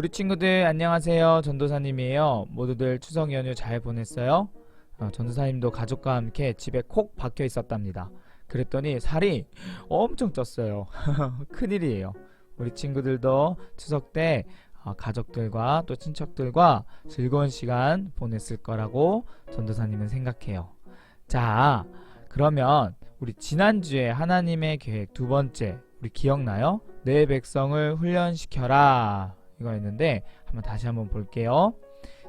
우리 친구들 안녕하세요. 전도사님이에요. 모두들 추석 연휴 잘 보냈어요? 전도사님도 가족과 함께 집에 콕 박혀 있었답니다. 그랬더니 살이 엄청 쪘어요. 큰일이에요. 우리 친구들도 추석 때 가족들과 또 친척들과 즐거운 시간 보냈을 거라고 전도사님은 생각해요. 자, 그러면 우리 지난주에 하나님의 계획 두 번째, 우리 기억나요? 내 백성을 훈련시켜라 이거였는데 다시 한번 볼게요.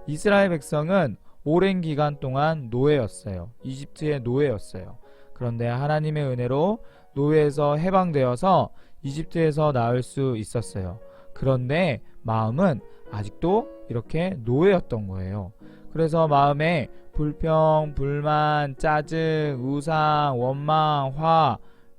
이스라엘 백성은 오랜 기간 동안 노예였어요. 이집트의 노예였어요. 그런데 하나님의 은혜로 노예에서 해방되어서 이집트에서 나올 수 있었어요. 그런데 마음은 아직도 이렇게 노예였던 거예요. 그래서 마음에 불평, 불만, 짜증, 우상, 원망, 화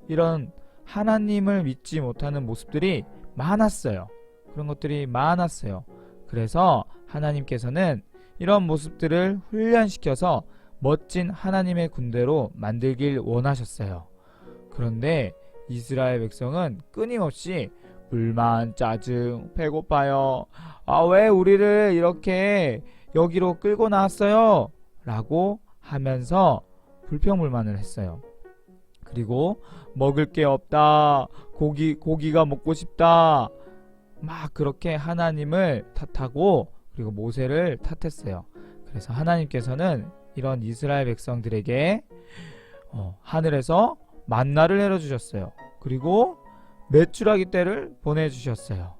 이런 하나님을 믿지 못하는 모습들이 많았어요. 그런 것들이 많았어요. 그래서 하나님께서는 이런 모습들을 훈련시켜서 멋진 하나님의 군대로 만들길 원하셨어요. 그런데 이스라엘 백성은 끊임없이 불만, 짜증, 배고파요. 왜 우리를 이렇게 여기로 끌고 나왔어요? 라고 하면서 불평불만을 했어요. 그리고 먹을 게 없다. 고기가 먹고 싶다. 막 그렇게 하나님을 탓하고 그리고 모세를 탓했어요. 그래서 하나님께서는 이런 이스라엘 백성들에게 하늘에서 만나를 내려주셨어요. 그리고 메추라기 떼를 보내주셨어요.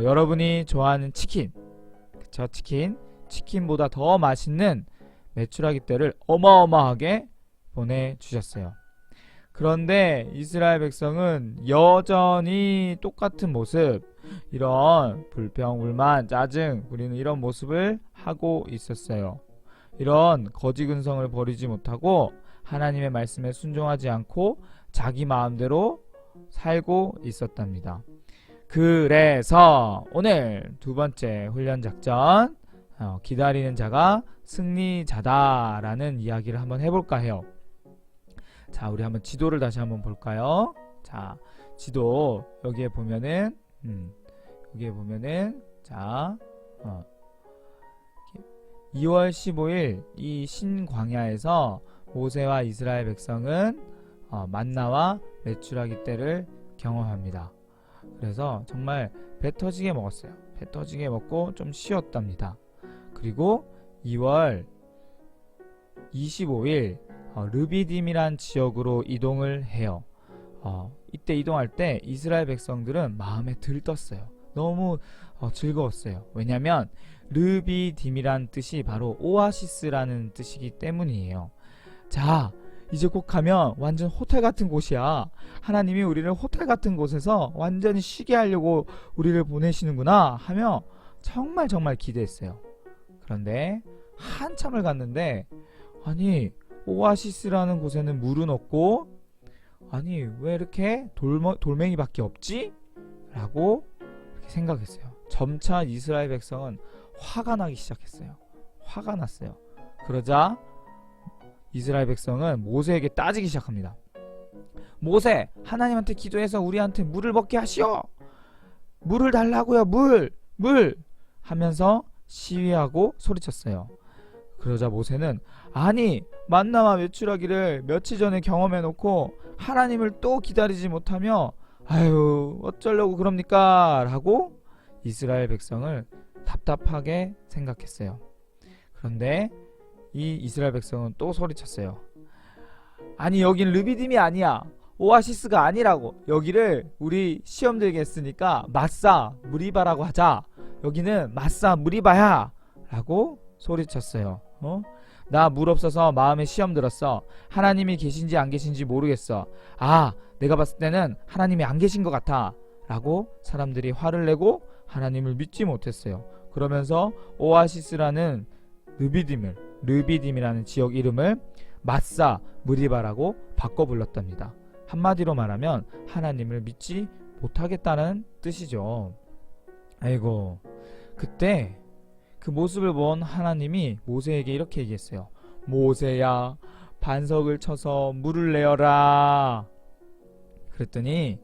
여러분이 좋아하는 치킨, 그쵸? 치킨보다 더 맛있는 메추라기 떼를 어마어마하게 보내주셨어요. 그런데 이스라엘 백성은 여전히 똑같은 모습, 이런 불평, 불만, 짜증 부리는 이런 모습을 하고 있었어요. 이런 거지 근성을 버리지 못하고 하나님의 말씀에 순종하지 않고 자기 마음대로 살고 있었답니다. 그래서 오늘 두 번째 훈련 작전, 기다리는 자가 승리자다라는 이야기를 한번 해볼까 해요. 자, 우리 한번 지도를 다시 한번 볼까요? 자, 지도 여기에 보면은 자 2월 15일 이 신광야에서 모세와 이스라엘 백성은 만나와 메추라기 떼를 경험합니다. 그래서 정말 배 터지게 먹었어요. 배 터지게 먹고 좀 쉬었답니다. 그리고 2월 25일 르비딤이란 지역으로 이동을 해요. 이때 이동할 때 이스라엘 백성들은 마음에 들떴어요. 너무 즐거웠어요. 왜냐하면 르비딤이란 뜻이 바로 오아시스라는 뜻이기 때문이에요. 자, 이제 곧 가면 완전 호텔 같은 곳이야. 하나님이 우리를 호텔 같은 곳에서 완전히 쉬게 하려고 우리를 보내시는구나 하며 정말 기대했어요. 그런데 한참을 갔는데 아니 오아시스라는 곳에는 물은 없고 아니 왜 이렇게 돌멩이밖에 없지? 라고 이렇게 생각했어요. 점차 이스라엘 백성은 화가 나기 시작했어요. 화가 났어요. 그러자 이스라엘 백성은 모세에게 따지기 시작합니다. 모세, 하나님한테 기도해서 우리한테 물을 먹게 하시오. 물을 달라고요. 물 하면서 시위하고 소리쳤어요. 그러자 모세는 아니 만나와 메추라기를 며칠 전에 경험해 놓고 하나님을 또 기다리지 못하며 아유 어쩌려고 그럽니까? 라고 이스라엘 백성을 답답하게 생각했어요. 그런데 이 이스라엘 백성은 또 소리쳤어요. 아니 여긴 르비딤이 아니야. 오아시스가 아니라고. 여기를 우리 시험 들게 했으니까 마사 무리바라고 하자. 여기는 마사 무리바야 라고 소리쳤어요. 나 물 없어서 마음에 시험 들었어. 하나님이 계신지 안 계신지 모르겠어. 내가 봤을 때는 하나님이 안 계신 것 같아 라고 사람들이 화를 내고 하나님을 믿지 못했어요. 그러면서 오아시스라는 르비딤이라는 지역 이름을 마사 무리바라고 바꿔 불렀답니다. 한마디로 말하면 하나님을 믿지 못하겠다는 뜻이죠. 아이고, 그때 그 모습을 본 하나님이 모세에게 이렇게 얘기했어요. 모세야, 반석을 쳐서 물을 내어라. 그랬더니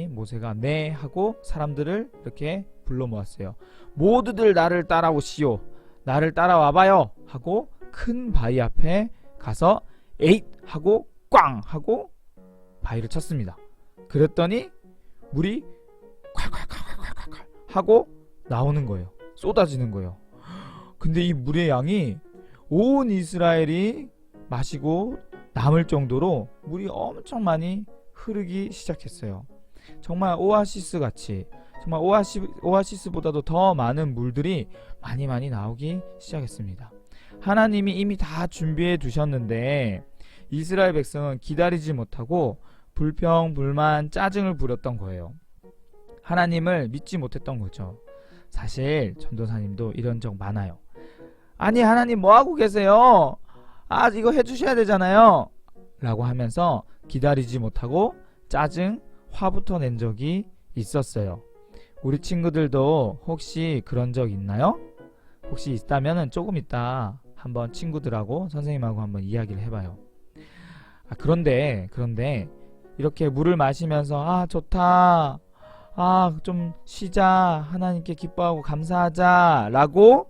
모세가 네 하고 사람들을 이렇게 불러 모았어요. 모두들 나를 따라오시오. 나를 따라와봐요. 하고 큰 바위 앞에 가서 에잇 하고 꽝 하고 바위를 쳤습니다. 그랬더니 물이 콸콸콸콸콸콸 하고 나오는 거예요. 쏟아지는 거예요. 근데 이 물의 양이 온 이스라엘이 마시고 남을 정도로 물이 엄청 많이 흐르기 시작했어요. 정말 오아시스 같이, 정말 오아시스보다도 더 많은 물들이 많이 나오기 시작했습니다. 하나님이 이미 다 준비해 두셨는데 이스라엘 백성은 기다리지 못하고 불평, 불만, 짜증을 부렸던 거예요. 하나님을 믿지 못했던 거죠. 사실 전도사님도 이런 적 많아요. 아니 하나님 뭐하고 계세요? 아 이거 해주셔야 되잖아요 라고 하면서 기다리지 못하고 짜증, 화부터 낸 적이 있었어요. 우리 친구들도 혹시 그런 적 있나요? 혹시 있다면 조금 이따 한번 친구들하고 선생님하고 한번 이야기를 해봐요. 그런데 이렇게 물을 마시면서 아 좋다, 아 좀 쉬자, 하나님께 기뻐하고 감사하자 라고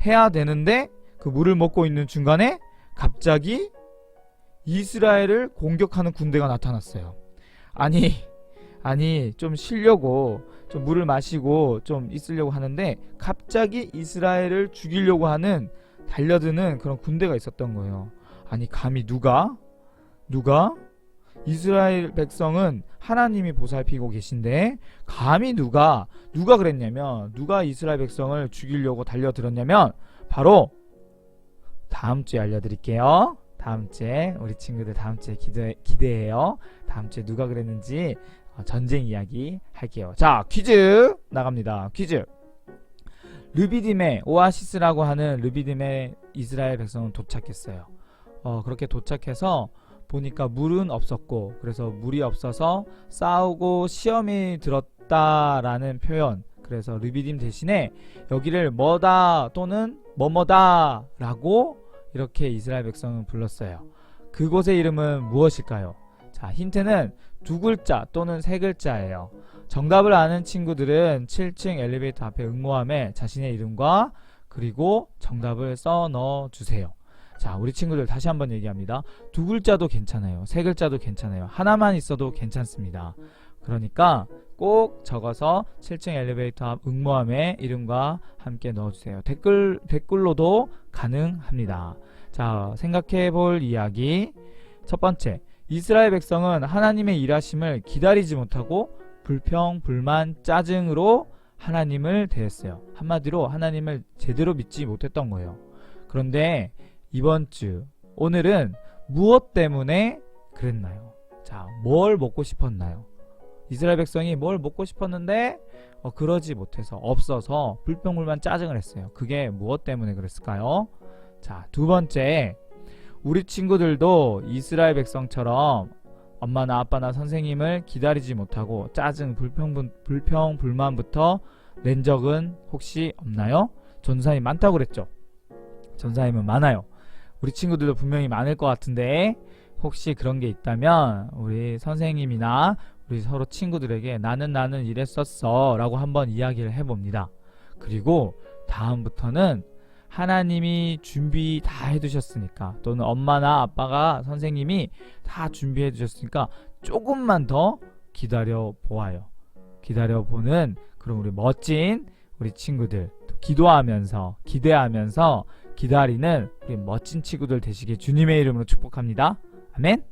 해야 되는데 그 물을 먹고 있는 중간에 갑자기 이스라엘을 공격하는 군대가 나타났어요. 아니 좀 쉬려고 좀 물을 마시고 좀 있으려고 하는데 갑자기 이스라엘을 죽이려고 하는 달려드는 그런 군대가 있었던 거예요. 아니 감히 누가 이스라엘 백성은 하나님이 보살피고 계신데 감히 누가 그랬냐면, 누가 이스라엘 백성을 죽이려고 달려들었냐면 바로 다음 주에 알려드릴게요. 다음 주에 우리 친구들 다음 주에 기대해요. 다음 주에 누가 그랬는지 전쟁 이야기 할게요. 자, 퀴즈 나갑니다. 퀴즈. 르비딤의 오아시스라고 하는 르비딤의 이스라엘 백성은 도착했어요. 그렇게 도착해서 보니까 물은 없었고, 그래서 물이 없어서 싸우고 시험이 들었다라는 표현, 그래서 르비딤 대신에 여기를 뭐다 또는 뭐뭐다 라고 이렇게 이스라엘 백성은 불렀어요. 그곳의 이름은 무엇일까요? 자, 힌트는 두 글자 또는 세 글자예요. 정답을 아는 친구들은 7층 엘리베이터 앞에 응모함에 자신의 이름과 그리고 정답을 써 넣어 주세요. 자, 우리 친구들 다시 한번 얘기합니다. 두 글자도 괜찮아요. 세 글자도 괜찮아요. 하나만 있어도 괜찮습니다. 그러니까 꼭 적어서 7층 엘리베이터 앞 응모함에 이름과 함께 넣어주세요. 댓글로도 가능합니다. 자, 생각해 볼 이야기. 첫 번째, 이스라엘 백성은 하나님의 일하심을 기다리지 못하고 불평, 불만, 짜증으로 하나님을 대했어요. 한마디로 하나님을 제대로 믿지 못했던 거예요. 그런데 이번 주, 오늘은 무엇 때문에 그랬나요? 자, 뭘 먹고 싶었나요? 이스라엘 백성이 뭘 먹고 싶었는데 그러지 못해서, 없어서 불평불만 짜증을 했어요. 그게 무엇 때문에 그랬을까요? 자, 두 번째, 우리 친구들도 이스라엘 백성처럼 엄마나 아빠나 선생님을 기다리지 못하고 짜증, 불평, 불만부터 낸 적은 혹시 없나요? 전사님 많다고 그랬죠? 전사님은 많아요. 우리 친구들도 분명히 많을 것 같은데 혹시 그런 게 있다면 우리 선생님이나 우리 서로 친구들에게 나는 이랬었어 라고 한번 이야기를 해봅니다. 그리고 다음부터는 하나님이 준비 다 해두셨으니까, 또는 엄마나 아빠가 선생님이 다 준비해 두셨으니까 조금만 더 기다려 보아요. 기다려 보는 그런 우리 멋진 우리 친구들, 기도하면서 기대하면서 기다리는 우리 멋진 친구들 되시길 주님의 이름으로 축복합니다. 아멘.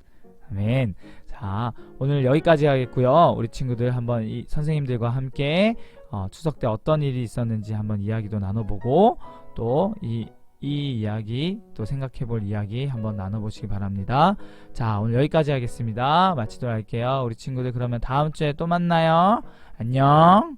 아멘. 자, 오늘 여기까지 하겠고요. 우리 친구들 한번 이 선생님들과 함께 추석 때 어떤 일이 있었는지 한번 이야기도 나눠보고, 또 이 이야기 또 생각해볼 이야기 한번 나눠보시기 바랍니다. 자, 오늘 여기까지 하겠습니다. 마치도록 할게요. 우리 친구들 그러면 다음 주에 또 만나요. 안녕.